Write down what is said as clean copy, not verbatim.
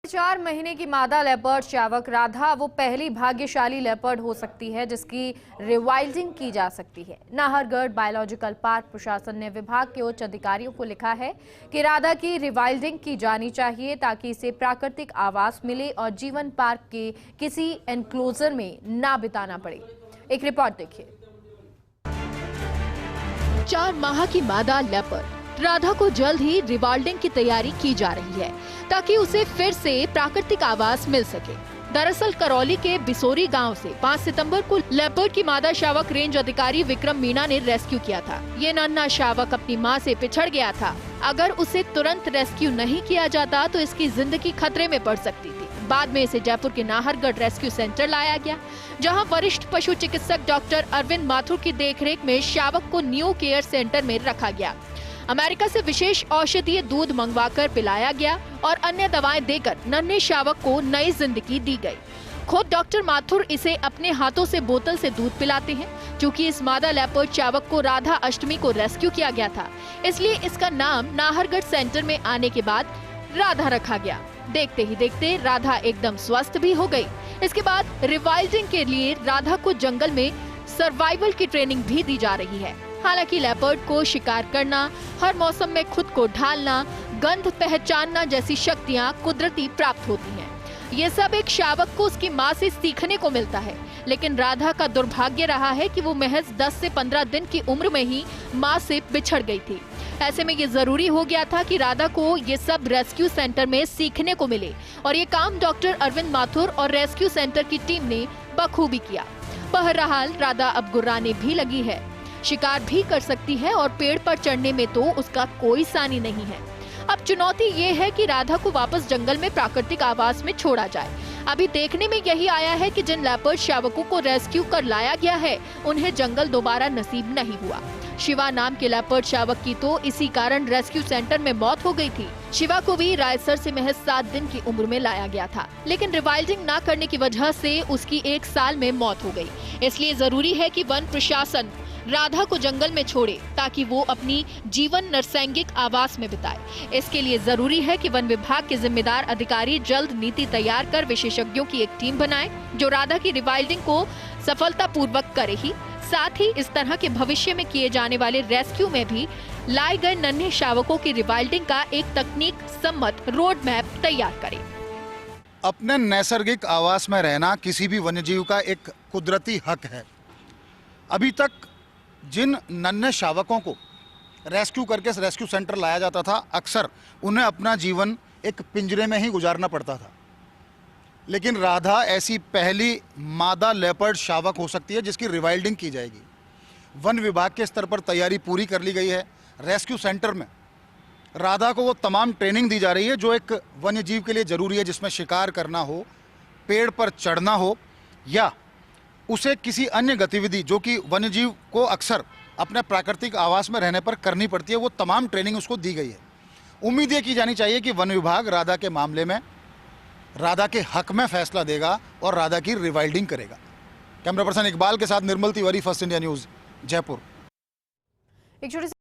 4 महीने की मादा लेपर्ड शावक राधा वो पहली भाग्यशाली लेपर्ड हो सकती है जिसकी रिवाइल्डिंग की जा सकती है। नाहरगढ़ बायोलॉजिकल पार्क प्रशासन ने विभाग के उच्च अधिकारियों को लिखा है कि राधा की रिवाइल्डिंग की जानी चाहिए ताकि इसे प्राकृतिक आवास मिले और जीवन पार्क के किसी एनक्लोजर में ना बिताना पड़े। एक रिपोर्ट देखिए। 4 माह की मादा लेपर्ड राधा को जल्द ही रिवाल्डिंग की तैयारी की जा रही है ताकि उसे फिर से प्राकृतिक आवास मिल सके। दरअसल करौली के बिसोरी गांव से 5 सितंबर को लेपर्ड की मादा शावक रेंज अधिकारी विक्रम मीणा ने रेस्क्यू किया था। ये नन्हा शावक अपनी मां से पिछड़ गया था। अगर उसे तुरंत रेस्क्यू नहीं किया जाता तो इसकी जिंदगी खतरे में पड़ सकती थी। बाद में इसे जयपुर के नाहरगढ़ रेस्क्यू सेंटर लाया गया, जहां वरिष्ठ पशु चिकित्सक डॉक्टर अरविंद माथुर की देखरेख में शावक को न्यू केयर सेंटर में रखा गया। अमेरिका से विशेष औषधीय दूध मंगवाकर पिलाया गया और अन्य दवाएं देकर नन्हे शावक को नई जिंदगी दी गई। खुद डॉक्टर माथुर इसे अपने हाथों से बोतल से दूध पिलाते हैं। क्योंकि इस मादा लेपर्ड शावक को राधा अष्टमी को रेस्क्यू किया गया था, इसलिए इसका नाम नाहरगढ़ सेंटर में आने के बाद राधा रखा गया। देखते ही देखते राधा एकदम स्वस्थ भी हो गई। इसके बाद रिवाइल्डिंग के लिए राधा को जंगल में सर्वाइवल की ट्रेनिंग भी दी जा रही है। हालांकि लेपर्ड को शिकार करना, हर मौसम में खुद को ढालना, गंध पहचानना जैसी शक्तियां कुदरती प्राप्त होती हैं। ये सब एक शावक को उसकी मां से सीखने को मिलता है। लेकिन राधा का दुर्भाग्य रहा है कि वो महज 10 से 15 दिन की उम्र में ही मां से बिछड़ गई थी। ऐसे में ये जरूरी हो गया था कि राधा को ये सब रेस्क्यू सेंटर में सीखने को मिले और ये काम डॉक्टर अरविंद माथुर और रेस्क्यू सेंटर की टीम ने बखूबी किया। बहरहाल राधा अब गुर्राने भी लगी है, शिकार भी कर सकती है और पेड़ पर चढ़ने में तो उसका कोई सानी नहीं है। अब चुनौती ये है कि राधा को वापस जंगल में प्राकृतिक आवास में छोड़ा जाए। अभी देखने में यही आया है कि जिन लेपर्ड शावकों को रेस्क्यू कर लाया गया है उन्हें जंगल दोबारा नसीब नहीं हुआ। शिवा नाम के लेपर्ड शावक की तो इसी कारण रेस्क्यू सेंटर में मौत हो गई थी। शिवा को भी रायसर से महज 7 दिन की उम्र में लाया गया था, लेकिन रिवाइल्डिंग न करने की वजह से उसकी 1 साल में मौत हो गई। इसलिए जरूरी है कि वन प्रशासन राधा को जंगल में छोड़े ताकि वो अपनी जीवन नरसैंगिक आवास में बिताए। इसके लिए जरूरी है कि वन विभाग के जिम्मेदार अधिकारी जल्द नीति तैयार कर विशेषज्ञों की एक टीम बनाए जो राधा की रिवाइल्डिंग को सफलतापूर्वक करे ही साथ ही इस तरह के भविष्य में किए जाने वाले रेस्क्यू में भी लाए गए नन्हे शावकों की रिवाइल्डिंग का एक तकनीक सम्मत रोड मैप तैयार करे। अपने नैसर्गिक आवास में रहना किसी भी वन्यजीव का एक कुदरती हक है। अभी तक जिन नन्हे शावकों को रेस्क्यू करके रेस्क्यू सेंटर लाया जाता था, अक्सर उन्हें अपना जीवन एक पिंजरे में ही गुजारना पड़ता था। लेकिन राधा ऐसी पहली मादा लेपर्ड शावक हो सकती है जिसकी रिवाइल्डिंग की जाएगी। वन विभाग के स्तर पर तैयारी पूरी कर ली गई है। रेस्क्यू सेंटर में राधा को वो तमाम ट्रेनिंग दी जा रही है जो एक वन्यजीव के लिए ज़रूरी है, जिसमें शिकार करना हो, पेड़ पर चढ़ना हो या उसे किसी अन्य गतिविधि जो कि वन्यजीव को अक्सर अपने प्राकृतिक आवास में रहने पर करनी पड़ती है, वो तमाम ट्रेनिंग उसको दी गई है। उम्मीद ये की जानी चाहिए कि वन विभाग राधा के मामले में राधा के हक में फैसला देगा और राधा की रिवाइल्डिंग करेगा। कैमरा पर्सन इकबाल के साथ Nirmal Tiwari, First India News, Jaipur.